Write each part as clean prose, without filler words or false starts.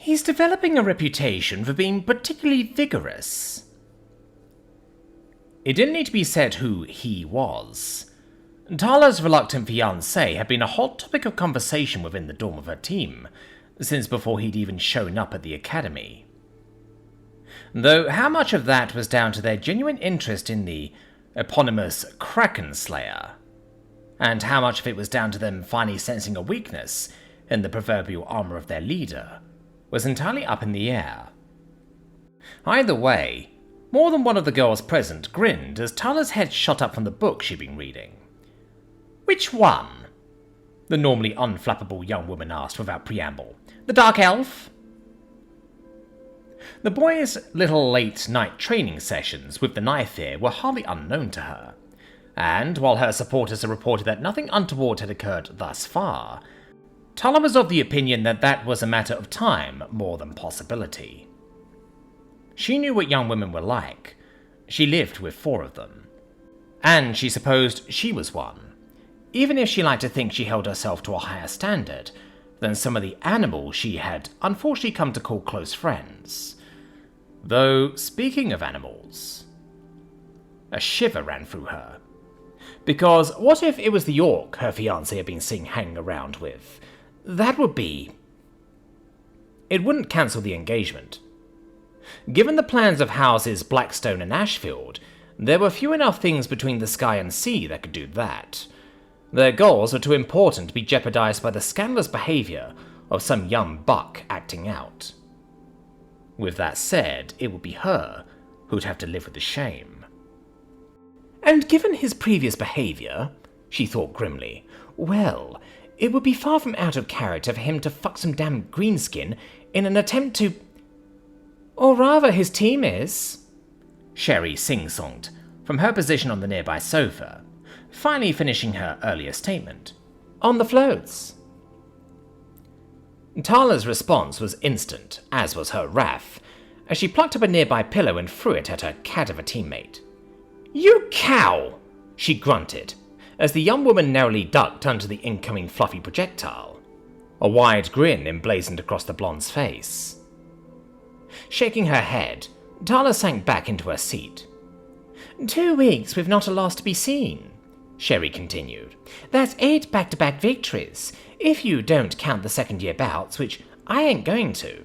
He's developing a reputation for being particularly vigorous. It didn't need to be said who he was. Tala's reluctant fiance had been a hot topic of conversation within the dorm of her team, since before he'd even shown up at the academy. Though how much of that was down to their genuine interest in the eponymous Kraken Slayer, and how much of it was down to them finally sensing a weakness in the proverbial armor of their leader, was entirely up in the air. Either way, more than one of the girls present grinned as Tala's head shot up from the book she'd been reading. "Which one?" the normally unflappable young woman asked without preamble. "The Dark Elf?" The boy's little late-night training sessions with the knife ear were hardly unknown to her, and while her supporters had reported that nothing untoward had occurred thus far, Tala was of the opinion that that was a matter of time more than possibility. She knew what young women were like. She lived with 4 of them. And she supposed she was one, even if she liked to think she held herself to a higher standard than some of the animals she had unfortunately come to call close friends. Though, speaking of animals, a shiver ran through her. Because what if it was the orc her fiancé had been seen hanging around with? That would be... It wouldn't cancel the engagement. Given the plans of houses Blackstone and Ashfield, there were few enough things between the sky and sea that could do that. Their goals were too important to be jeopardized by the scandalous behavior of some young buck acting out. With that said, it would be her who'd have to live with the shame. And given his previous behavior, she thought grimly, well, it would be far from out of character for him to fuck some damn greenskin in an attempt to... Or rather, his team is... Sherry sing-songed from her position on the nearby sofa, finally finishing her earlier statement. On the floats. Tala's response was instant, as was her wrath, as she plucked up a nearby pillow and threw it at her cat of a teammate. "You cow!" she grunted, as the young woman narrowly ducked under the incoming fluffy projectile. A wide grin emblazoned across the blonde's face. Shaking her head, Tala sank back into her seat. 2 weeks with not a loss to be seen, Sherry continued. That's 8 back-to-back victories, if you don't count the second-year bouts, which I ain't going to.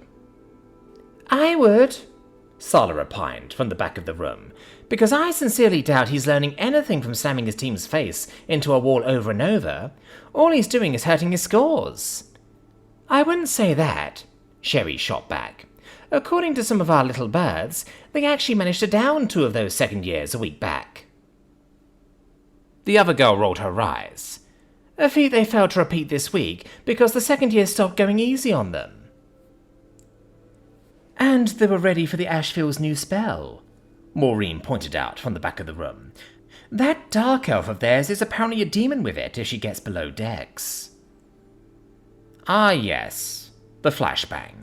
I would, Sala opined from the back of the room, because I sincerely doubt he's learning anything from slamming his team's face into a wall over and over. All he's doing is hurting his scores. I wouldn't say that, Sherry shot back. According to some of our little birds, they actually managed to down 2 of those second years a week back. The other girl rolled her eyes. A feat they failed to repeat this week because the second year stopped going easy on them. And they were ready for the Ashfield's new spell, Maureen pointed out from the back of the room. That dark elf of theirs is apparently a demon with it if she gets below decks. Ah yes, the flashbang.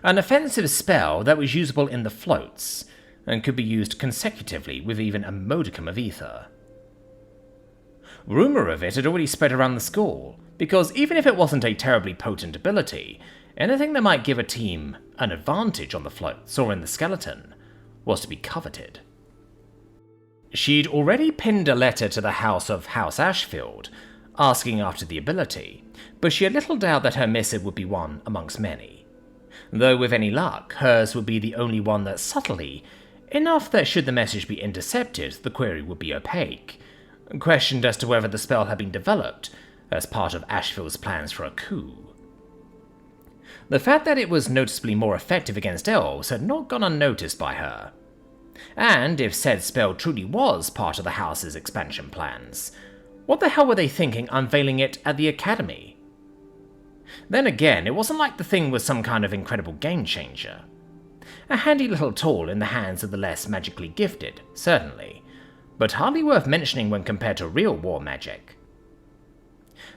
An offensive spell that was usable in the floats, and could be used consecutively with even a modicum of ether. Rumour of it had already spread around the school, because even if it wasn't a terribly potent ability, anything that might give a team an advantage on the floats or in the skeleton was to be coveted. She'd already pinned a letter to the house of House Ashfield, asking after the ability, but she had little doubt that her missive would be one amongst many. Though with any luck, hers would be the only one that subtly, enough that should the message be intercepted, the query would be opaque, questioned as to whether the spell had been developed as part of Ashfield's plans for a coup. The fact that it was noticeably more effective against elves had not gone unnoticed by her. And if said spell truly was part of the house's expansion plans, what the hell were they thinking unveiling it at the academy? Then again, it wasn't like the thing was some kind of incredible game-changer. A handy little tool in the hands of the less magically gifted, certainly, but hardly worth mentioning when compared to real war magic.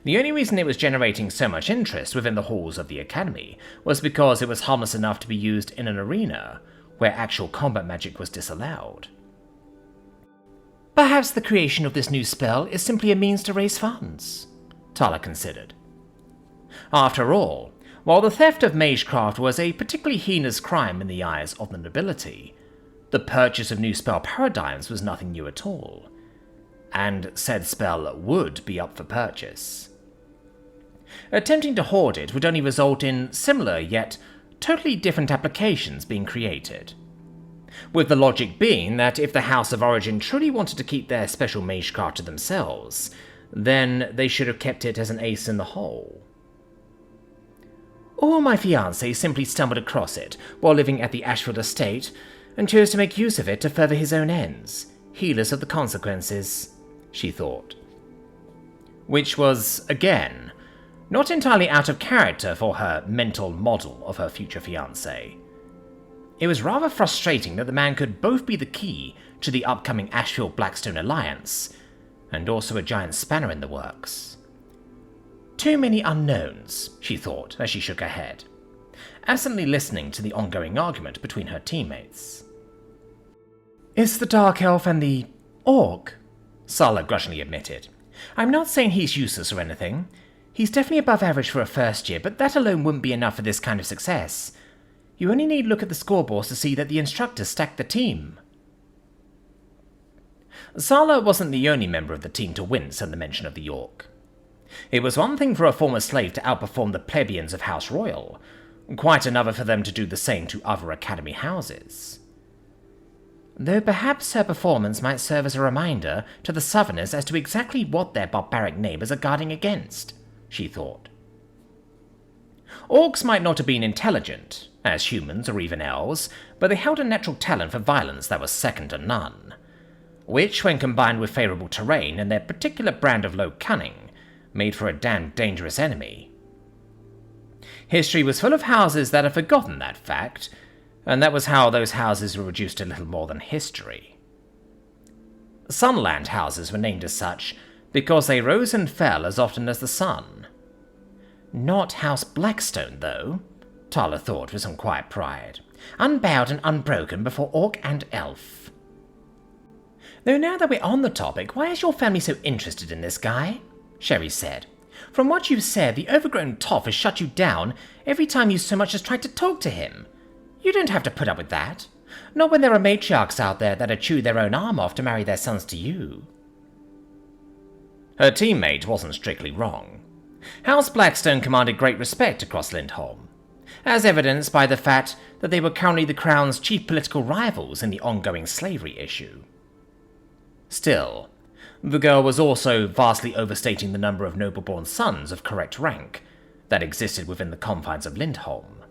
The only reason it was generating so much interest within the halls of the academy was because it was harmless enough to be used in an arena where actual combat magic was disallowed. Perhaps the creation of this new spell is simply a means to raise funds, Tala considered. After all, While the theft of magecraft was a particularly heinous crime in the eyes of the nobility, the purchase of new spell paradigms was nothing new at all, and said spell would be up for purchase. Attempting to hoard it would only result in similar yet totally different applications being created, with the logic being that if the House of Origin truly wanted to keep their special magecraft to themselves, then they should have kept it as an ace in the hole. Or my fiance simply stumbled across it while living at the Ashfield estate and chose to make use of it to further his own ends, heedless of the consequences, she thought. Which was, again, not entirely out of character for her mental model of her future fiancé. It was rather frustrating that the man could both be the key to the upcoming Ashfield-Blackstone alliance, and also a giant spanner in the works. Too many unknowns, she thought as she shook her head, absently listening to the ongoing argument between her teammates. "It's the Dark Elf and the Orc," Sala grudgingly admitted. "I'm not saying he's useless or anything. He's definitely above average for a first year, but that alone wouldn't be enough for this kind of success. You only need to look at the scoreboards to see that the instructors stacked the team." Sala wasn't the only member of the team to wince at the mention of the Orc. It was one thing for a former slave to outperform the plebeians of House Royal, quite another for them to do the same to other academy houses. Though perhaps her performance might serve as a reminder to the Southerners as to exactly what their barbaric neighbours are guarding against, she thought. Orcs might not have been intelligent, as humans or even elves, but they held a natural talent for violence that was second to none, which, when combined with favourable terrain and their particular brand of low cunning, made for a damn dangerous enemy. History was full of houses that had forgotten that fact, and that was how those houses were reduced to little more than history. Sunland houses were named as such because they rose and fell as often as the sun. Not House Blackstone, though, Tala thought with some quiet pride, unbowed and unbroken before Orc and Elf. "Though now that we're on the topic, why is your family so interested in this guy?" Sherry said. "From what you've said, the overgrown toff has shut you down every time you so much as tried to talk to him. You don't have to put up with that. Not when there are matriarchs out there that'd chew their own arm off to marry their sons to you." Her teammate wasn't strictly wrong. House Blackstone commanded great respect across Lindholm, as evidenced by the fact that they were currently the Crown's chief political rivals in the ongoing slavery issue. Still, the girl was also vastly overstating the number of noble-born sons of correct rank that existed within the confines of Lindholm.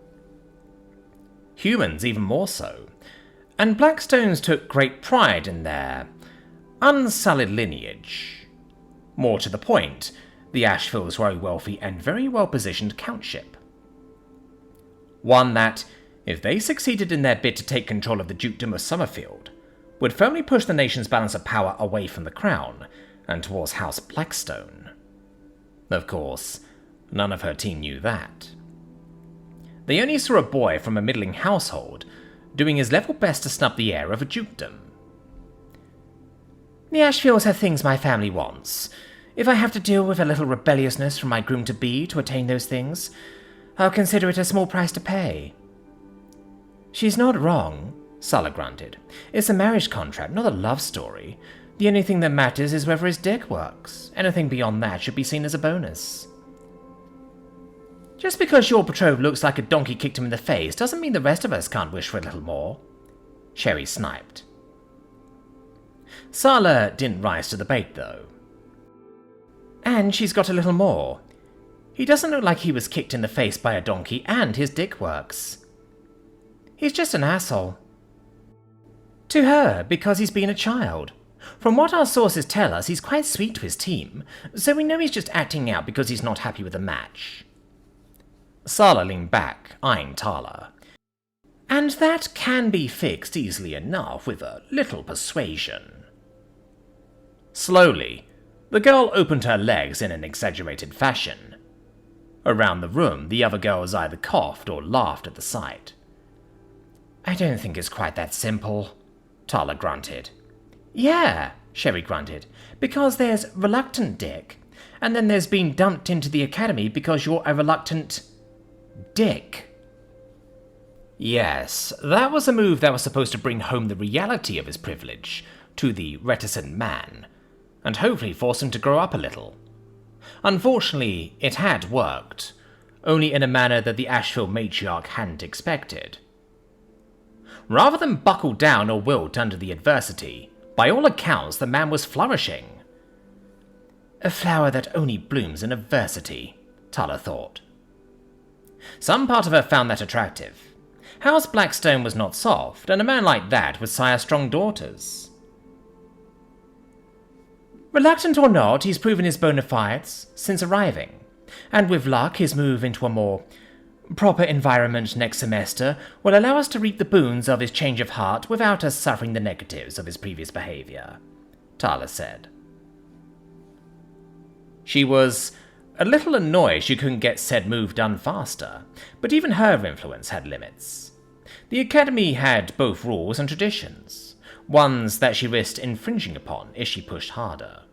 Humans even more so, and Blackstones took great pride in their unsullied lineage. More to the point, the Ashfields were a wealthy and very well-positioned countship. One that, if they succeeded in their bid to take control of the Dukedom of Summerfield, would firmly push the nation's balance of power away from the Crown and towards House Blackstone. Of course, none of her team knew that. They only saw a boy from a middling household doing his level best to snub the heir of a dukedom. "The Ashfields have things my family wants. If I have to deal with a little rebelliousness from my groom-to-be to attain those things, I'll consider it a small price to pay." "She's not wrong," Sala grunted. "It's a marriage contract, not a love story. The only thing that matters is whether his dick works. Anything beyond that should be seen as a bonus." "Just because your betrothed looks like a donkey kicked him in the face doesn't mean the rest of us can't wish for a little more," Sherry sniped. Sala didn't rise to the bait, though. "And she's got a little more. He doesn't look like he was kicked in the face by a donkey, and his dick works. He's just an asshole. To her, because he's been a child. From what our sources tell us, he's quite sweet to his team, so we know he's just acting out because he's not happy with the match." Sala leaned back, eyeing Tala. "And that can be fixed easily enough with a little persuasion." Slowly, the girl opened her legs in an exaggerated fashion. Around the room, the other girls either coughed or laughed at the sight. "I don't think it's quite that simple," Tala grunted. "Yeah," Sherry grunted, "because there's reluctant dick, and then there's being dumped into the academy because you're a reluctant..." dick. Yes, that was a move that was supposed to bring home the reality of his privilege to the reticent man, and hopefully force him to grow up a little. Unfortunately, it had worked, only in a manner that the Asheville matriarch hadn't expected. Rather than buckle down or wilt under the adversity, by all accounts the man was flourishing. A flower that only blooms in adversity, Tala thought. Some part of her found that attractive. House Blackstone was not soft, and a man like that would sire strong daughters. Reluctant or not, he's proven his bona fides since arriving, and with luck his move into a more proper environment next semester will allow us to reap the boons of his change of heart without us suffering the negatives of his previous behavior, Tala said. She was a little annoyed she couldn't get said move done faster, but even her influence had limits. The Academy had both rules and traditions, ones that she risked infringing upon if she pushed harder.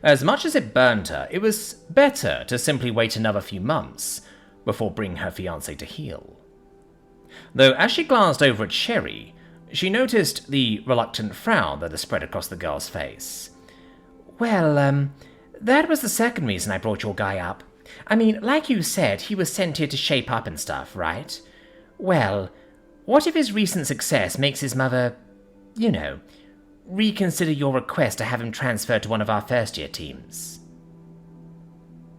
As much as it burned her, it was better to simply wait another few months before bringing her fiance to heel. Though as she glanced over at Sherry, she noticed the reluctant frown that had spread across the girl's face. Well, that was the second reason I brought your guy up. I mean, like you said, he was sent here to shape up and stuff, right? Well, what if his recent success makes his mother, reconsider your request to have him transferred to one of our first-year teams?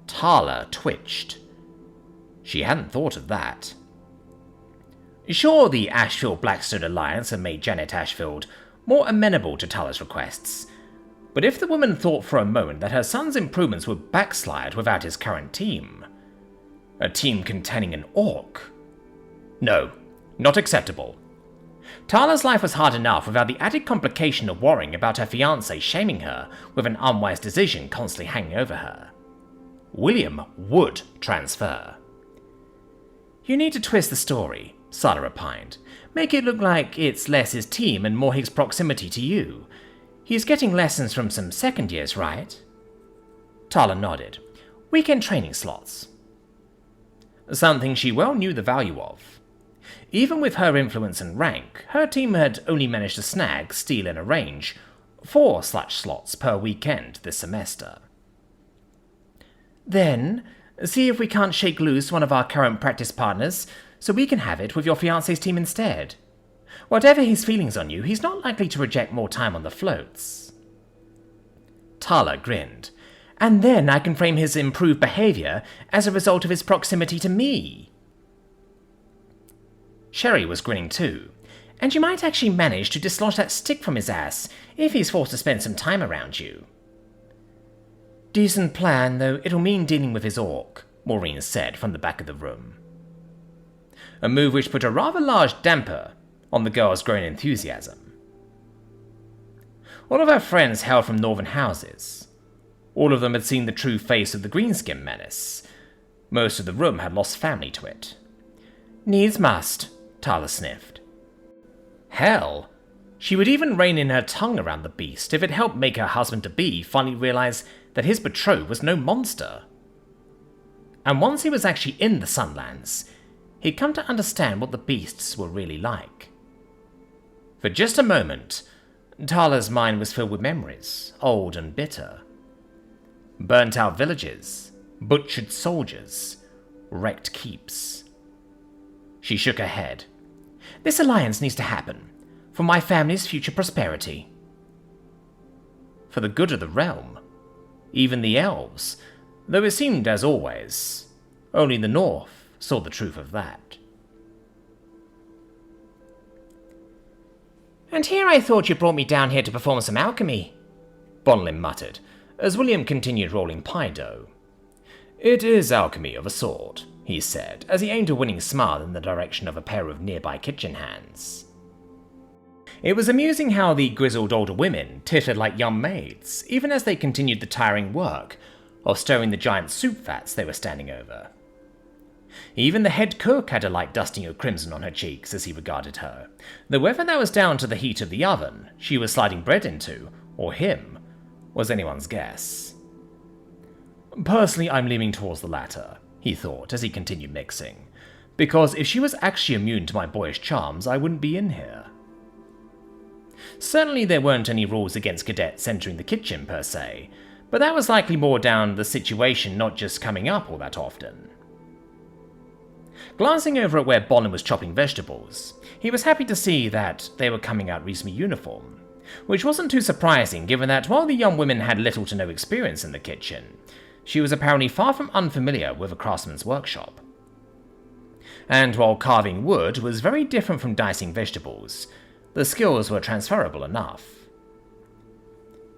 Tala twitched. She hadn't thought of that. Sure, the Ashfield-Blackstone alliance had made Janet Ashfield more amenable to Tala's requests, but if the woman thought for a moment that her son's improvements would backslide without his current team, a team containing an orc, no, not acceptable. Tala's life was hard enough without the added complication of worrying about her fiancé shaming her with an unwise decision constantly hanging over her. William would transfer. You need to twist the story, Sala opined. Make it look like it's less his team and more his proximity to you. He's getting lessons from some second years, right? Tala nodded. Weekend training slots. Something she well knew the value of. Even with her influence and rank, her team had only managed to snag, steal, and arrange 4 such slots per weekend this semester. Then, see if we can't shake loose one of our current practice partners so we can have it with your fiancé's team instead. Whatever his feelings on you, he's not likely to reject more time on the floats. Tala grinned. And then I can frame his improved behavior as a result of his proximity to me. Sherry was grinning too, and you might actually manage to dislodge that stick from his ass if he's forced to spend some time around you. Decent plan, though it'll mean dealing with his orc, Maureen said from the back of the room. A move which put a rather large damper on the girl's growing enthusiasm. All of her friends hailed from northern houses. All of them had seen the true face of the greenskin menace. Most of the room had lost family to it. Needs must, Tala sniffed. Hell, she would even rein in her tongue around the beast if it helped make her husband-to-be finally realize that his betrothed was no monster. And once he was actually in the Sunlands, he'd come to understand what the beasts were really like. For just a moment, Tala's mind was filled with memories, old and bitter. Burnt-out villages, butchered soldiers, wrecked keeps. She shook her head. This alliance needs to happen, for my family's future prosperity. For the good of the realm. Even the elves, though it seemed, as always, only the North saw the truth of that. And here I thought you brought me down here to perform some alchemy, Bonnlyn muttered, as William continued rolling pie dough. It is alchemy of a sort, he said, as he aimed a winning smile in the direction of a pair of nearby kitchen hands. It was amusing how the grizzled older women tittered like young maids, even as they continued the tiring work of stirring the giant soup vats they were standing over. Even the head cook had a light dusting of crimson on her cheeks as he regarded her, though whether that was down to the heat of the oven she was sliding bread into, or him, was anyone's guess. Personally, I'm leaning towards the latter, he thought as he continued mixing, because if she was actually immune to my boyish charms, I wouldn't be in here. Certainly there weren't any rules against cadets entering the kitchen per se, but that was likely more down the situation not just coming up all that often. Glancing over at where Bonnlyn was chopping vegetables, he was happy to see that they were coming out reasonably uniform, which wasn't too surprising given that while the young woman had little to no experience in the kitchen, she was apparently far from unfamiliar with a craftsman's workshop. And while carving wood was very different from dicing vegetables, the skills were transferable enough.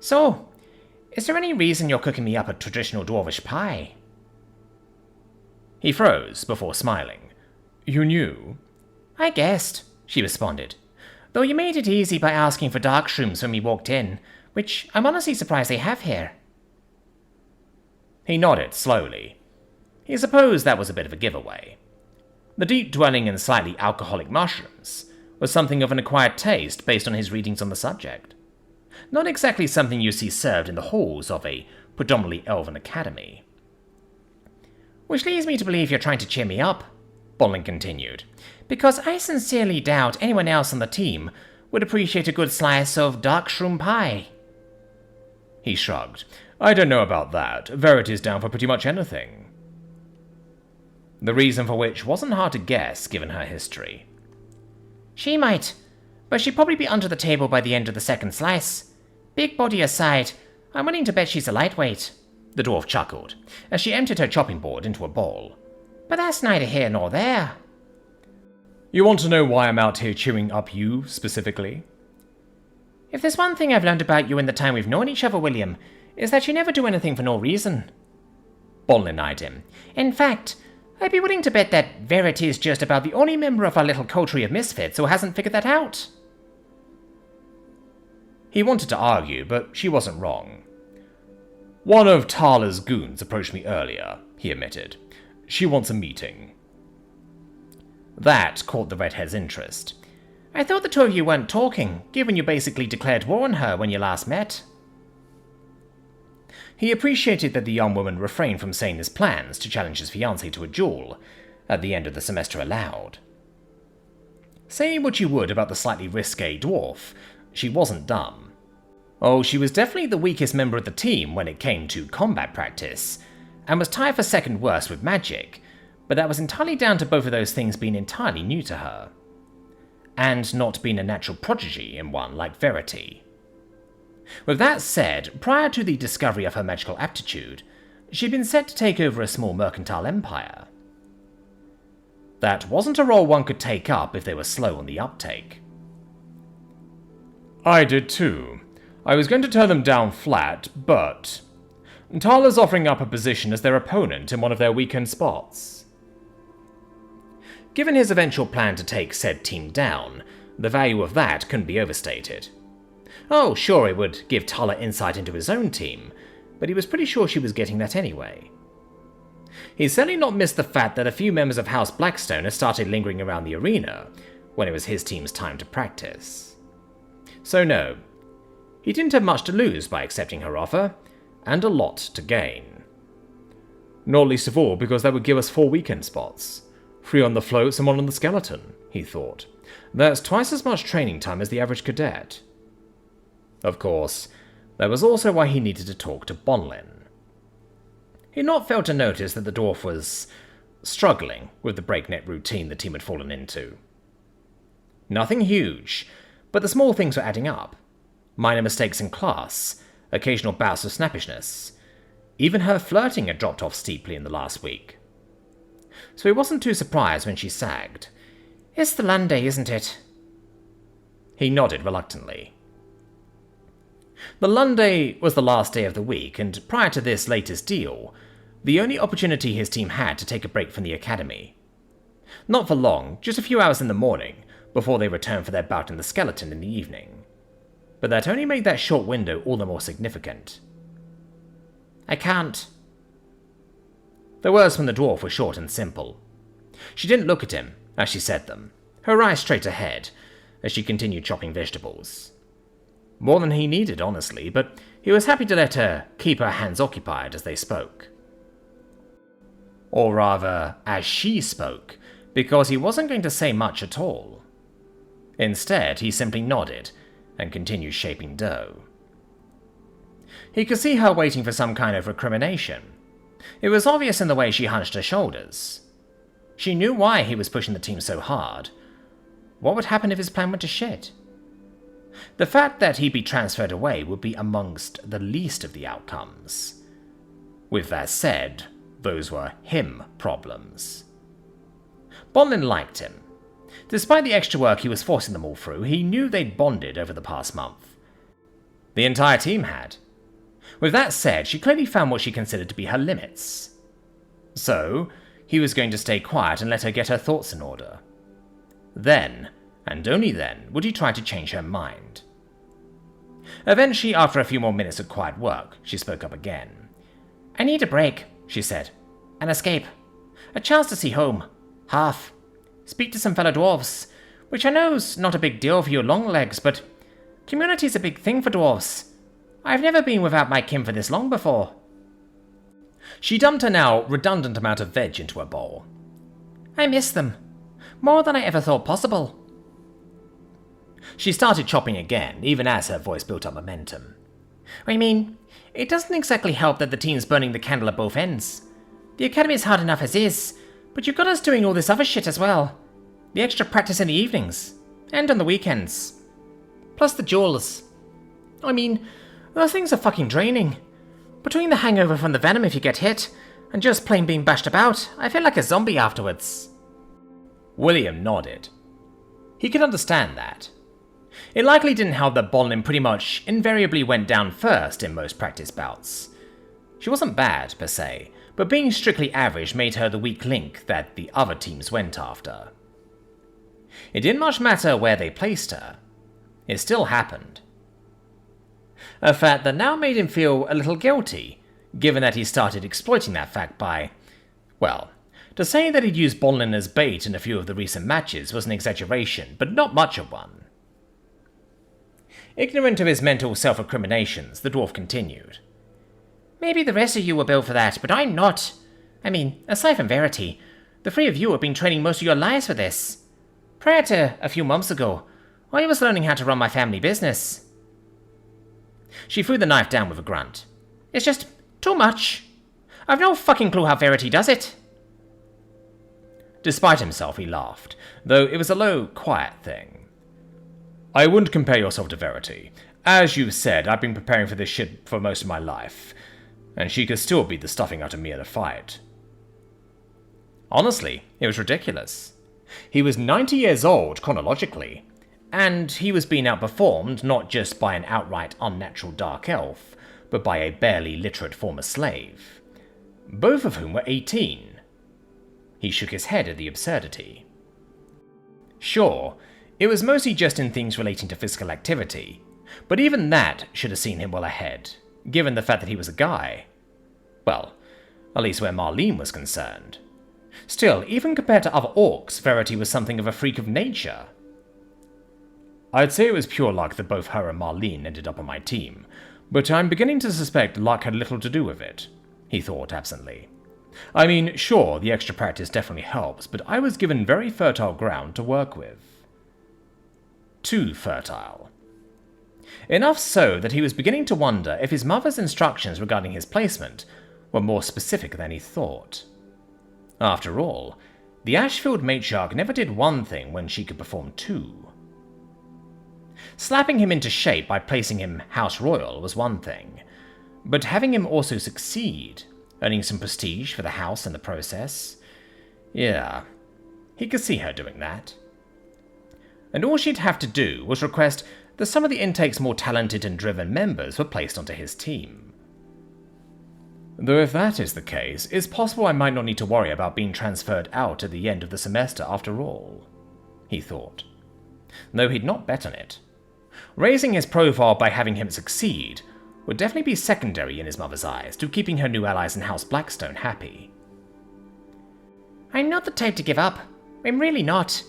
So, is there any reason you're cooking me up a traditional dwarvish pie? He froze before smiling. You knew? I guessed, she responded, though you made it easy by asking for dark shrooms when we walked in, which I'm honestly surprised they have here. He nodded slowly. He supposed that was a bit of a giveaway. The deep-dwelling and slightly alcoholic mushrooms was something of an acquired taste based on his readings on the subject. Not exactly something you see served in the halls of a predominantly elven academy. Which leads me to believe you're trying to cheer me up, Bonnlyn continued, because I sincerely doubt anyone else on the team would appreciate a good slice of dark shroom pie. He shrugged. I don't know about that. Verity's down for pretty much anything. The reason for which wasn't hard to guess given her history. She might, but she'd probably be under the table by the end of the second slice. Big body aside, I'm willing to bet she's a lightweight, the dwarf chuckled, as she emptied her chopping board into a bowl. But that's neither here nor there. You want to know why I'm out here cheering up you, specifically? If there's one thing I've learned about you in the time we've known each other, William, is that you never do anything for no reason. Bonnlyn eyed him. In fact, I'd be willing to bet that Verity is just about the only member of our little coterie of misfits who hasn't figured that out. He wanted to argue, but she wasn't wrong. One of Tala's goons approached me earlier, he admitted. She wants a meeting. That caught the redhead's interest. I thought the two of you weren't talking, given you basically declared war on her when you last met. He appreciated that the young woman refrained from saying his plans to challenge his fiance to a duel at the end of the semester aloud. Say what you would about the slightly risque dwarf, she wasn't dumb. Oh, she was definitely the weakest member of the team when it came to combat practice, and was tied for second worst with magic, but that was entirely down to both of those things being entirely new to her, and not being a natural prodigy in one like Verity. With that said, prior to the discovery of her magical aptitude, she'd been set to take over a small mercantile empire. That wasn't a role one could take up if they were slow on the uptake. I did too. I was going to turn them down flat, but Tala's offering up a position as their opponent in one of their weekend spots. Given his eventual plan to take said team down, the value of that couldn't be overstated. Oh, sure, it would give Tala insight into his own team, but he was pretty sure she was getting that anyway. He'd certainly not missed the fact that a few members of House Blackstone had started lingering around the arena when it was his team's time to practice. So no, he didn't have much to lose by accepting her offer, and a lot to gain. Not least of all because that would give us 4 weekend spots. 3 on the floats and 1 on the skeleton, he thought. That's twice as much training time as the average cadet. Of course, that was also why he needed to talk to Bonnlyn. He had not failed to notice that the dwarf was struggling with the breakneck routine the team had fallen into. Nothing huge, but the small things were adding up. Minor mistakes in class, occasional bouts of snappishness. Even her flirting had dropped off steeply in the last week. So he wasn't too surprised when she sagged. It's the Lunday, isn't it? He nodded reluctantly. The Lunday was the last day of the week, and prior to this latest deal, the only opportunity his team had to take a break from the academy. Not for long, just a few hours in the morning, before they returned for their bout in the skeleton in the evening. But that only made that short window all the more significant. I can't. The words from the dwarf were short and simple. She didn't look at him as she said them, her eyes straight ahead, as she continued chopping vegetables. More than he needed, honestly, but he was happy to let her keep her hands occupied as they spoke. Or rather, as she spoke, because he wasn't going to say much at all. Instead, he simply nodded and continued shaping dough. He could see her waiting for some kind of recrimination. It was obvious in the way she hunched her shoulders. She knew why he was pushing the team so hard. What would happen if his plan went to shit? The fact that he'd be transferred away would be amongst the least of the outcomes. With that said, those were him problems. Bonnlyn liked him. Despite the extra work he was forcing them all through, he knew they'd bonded over the past month. The entire team had. With that said, she clearly found what she considered to be her limits. So, he was going to stay quiet and let her get her thoughts in order. Then, and only then, would he try to change her mind. Eventually, after a few more minutes of quiet work, she spoke up again. "I need a break," she said. "An escape. A chance to see home. Half. Speak to some fellow dwarves, which I know's not a big deal for you long legs, but community's a big thing for dwarves. I've never been without my kin for this long before." She dumped her now redundant amount of veg into her bowl. "I miss them. More than I ever thought possible." She started chopping again, even as her voice built up momentum. "I mean, it doesn't exactly help that the team's burning the candle at both ends. The academy's hard enough as is, but you've got us doing all this other shit as well. The extra practice in the evenings, and on the weekends. Plus the duels. I mean, those things are fucking draining. Between the hangover from the venom if you get hit, and just plain being bashed about, I feel like a zombie afterwards." William nodded. He could understand that. It likely didn't help that Bonnlyn pretty much invariably went down first in most practice bouts. She wasn't bad, per se, but being strictly average made her the weak link that the other teams went after. It didn't much matter where they placed her. It still happened. A fact that now made him feel a little guilty, given that he started exploiting that fact by, well, to say that he'd used Bonnlyn as bait in a few of the recent matches was an exaggeration, but not much of one. Ignorant of his mental self-recriminations, the dwarf continued. "Maybe the rest of you were built for that, but I'm not. I mean, aside from Verity, the three of you have been training most of your lives for this. Prior to a few months ago, I was learning how to run my family business." She threw the knife down with a grunt. "It's just too much. I've no fucking clue how Verity does it." Despite himself, he laughed, though it was a low, quiet thing. "I wouldn't compare yourself to Verity. As you said, I've been preparing for this shit for most of my life, and she could still beat the stuffing out of me in a fight." Honestly, it was ridiculous. He was 90 years old, chronologically, and he was being outperformed not just by an outright unnatural dark elf, but by a barely literate former slave, both of whom were 18. He shook his head at the absurdity. Sure, it was mostly just in things relating to physical activity, but even that should have seen him well ahead, given the fact that he was a guy. Well, at least where Marlene was concerned. Still, even compared to other orcs, Verity was something of a freak of nature. "I'd say it was pure luck that both her and Marlene ended up on my team, but I'm beginning to suspect luck had little to do with it," he thought absently. "I mean, sure, the extra practice definitely helps, but I was given very fertile ground to work with." Too fertile. Enough so that he was beginning to wonder if his mother's instructions regarding his placement were more specific than he thought. After all, the Ashfield matriarch never did one thing when she could perform two. Slapping him into shape by placing him House Royal was one thing, but having him also succeed, earning some prestige for the house in the process, yeah, he could see her doing that. And all she'd have to do was request that some of the intake's more talented and driven members were placed onto his team. Though if that is the case, it's possible I might not need to worry about being transferred out at the end of the semester after all, he thought. Though he'd not bet on it. Raising his profile by having him succeed would definitely be secondary in his mother's eyes to keeping her new allies in House Blackstone happy. "I'm not the type to give up. I'm really not.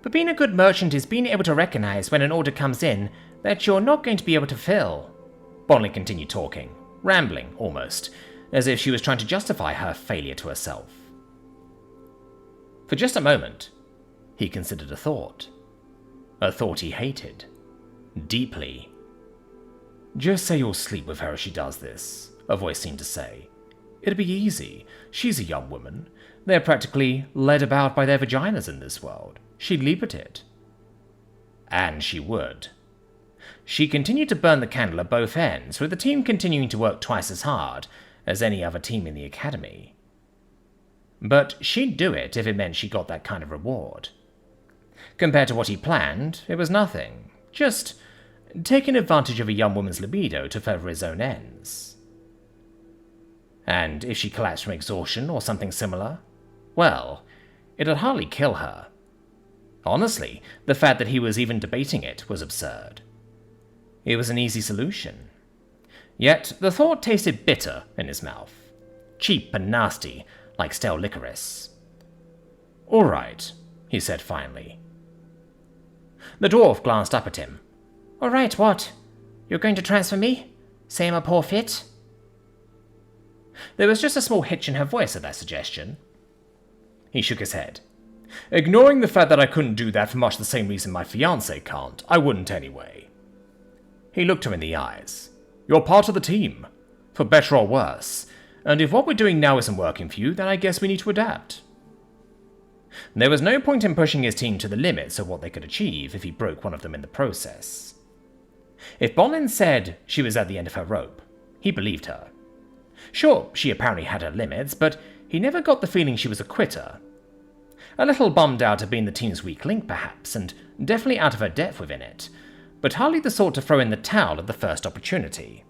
But being a good merchant is being able to recognize when an order comes in that you're not going to be able to fill." Bonnlyn continued talking, rambling almost, as if she was trying to justify her failure to herself. For just a moment, he considered a thought he hated, deeply. "Just say you'll sleep with her if she does this," a voice seemed to say. "It'll be easy. She's a young woman. They're practically led about by their vaginas in this world. She'd leap at it." And she would. She continued to burn the candle at both ends, with the team continuing to work twice as hard as any other team in the academy. But she'd do it if it meant she got that kind of reward. Compared to what he planned, it was nothing. Just taking advantage of a young woman's libido to further his own ends. And if she collapsed from exhaustion or something similar, well, it'd hardly kill her. Honestly, the fact that he was even debating it was absurd. It was an easy solution. Yet the thought tasted bitter in his mouth. Cheap and nasty, like stale licorice. "All right," he said finally. The dwarf glanced up at him. "All right, what? You're going to transfer me? Say I'm a poor fit?" There was just a small hitch in her voice at that suggestion. He shook his head. "Ignoring the fact that I couldn't do that for much the same reason my fiance can't, I wouldn't anyway." He looked her in the eyes. "You're part of the team, for better or worse, and if what we're doing now isn't working for you, then I guess we need to adapt." There was no point in pushing his team to the limits of what they could achieve if he broke one of them in the process. If Bonnlyn said she was at the end of her rope, he believed her. Sure, she apparently had her limits, but he never got the feeling she was a quitter. A little bummed out at being the team's weak link, perhaps, and definitely out of her depth within it, but hardly the sort to throw in the towel at the first opportunity.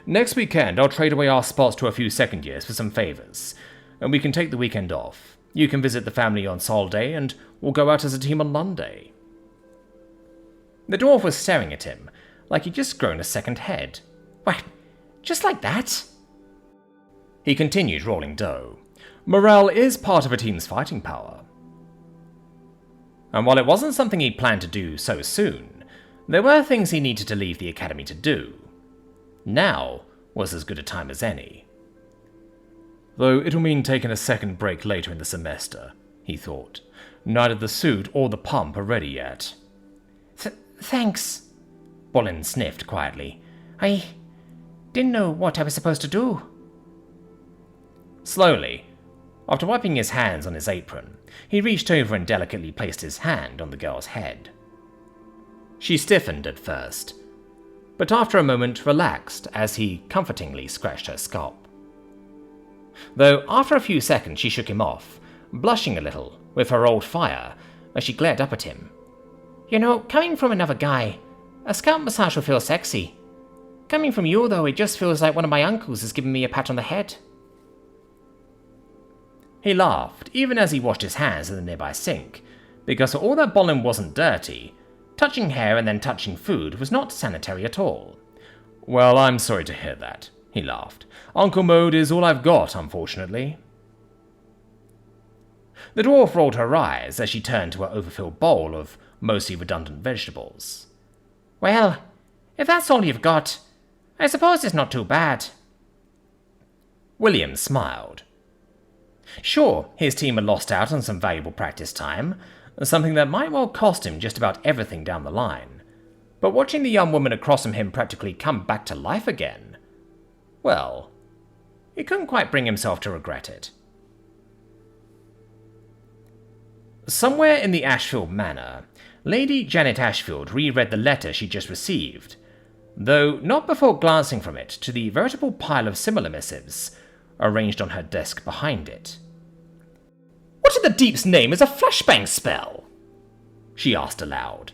"Next weekend, I'll trade away our spots to a few second years for some favors, and we can take the weekend off. You can visit the family on Sol Day, and we'll go out as a team on Monday." The dwarf was staring at him, like he'd just grown a second head. "What? Just like that?" He continued rolling dough. "Morale is part of a team's fighting power." And while it wasn't something he planned to do so soon, there were things he needed to leave the academy to do. Now was as good a time as any. Though it'll mean taking a second break later in the semester, he thought. Neither the suit or the pump are ready yet. Thanks, Bonnlyn sniffed quietly. I didn't know what I was supposed to do. Slowly, after wiping his hands on his apron, he reached over and delicately placed his hand on the girl's head. She stiffened at first, but after a moment relaxed as he comfortingly scratched her scalp. Though after a few seconds she shook him off, blushing a little with her old fire as she glared up at him. You know, coming from another guy, a scalp massage will feel sexy. Coming from you, though, it just feels like one of my uncles is giving me a pat on the head. He laughed, even as he washed his hands in the nearby sink, because for all that Bonnlyn wasn't dirty, touching hair and then touching food was not sanitary at all. Well, I'm sorry to hear that, he laughed. Uncle mode is all I've got, unfortunately. The dwarf rolled her eyes as she turned to her overfilled bowl of mostly redundant vegetables. Well, if that's all you've got, I suppose it's not too bad. William smiled. Sure, his team had lost out on some valuable practice time, something that might well cost him just about everything down the line. But watching the young woman across from him practically come back to life again, well, he couldn't quite bring himself to regret it. Somewhere in the Ashfield Manor, Lady Janet Ashfield reread the letter she'd just received, though not before glancing from it to the veritable pile of similar missives arranged on her desk behind it. "What in the deep's name is a flashbang spell?" she asked aloud.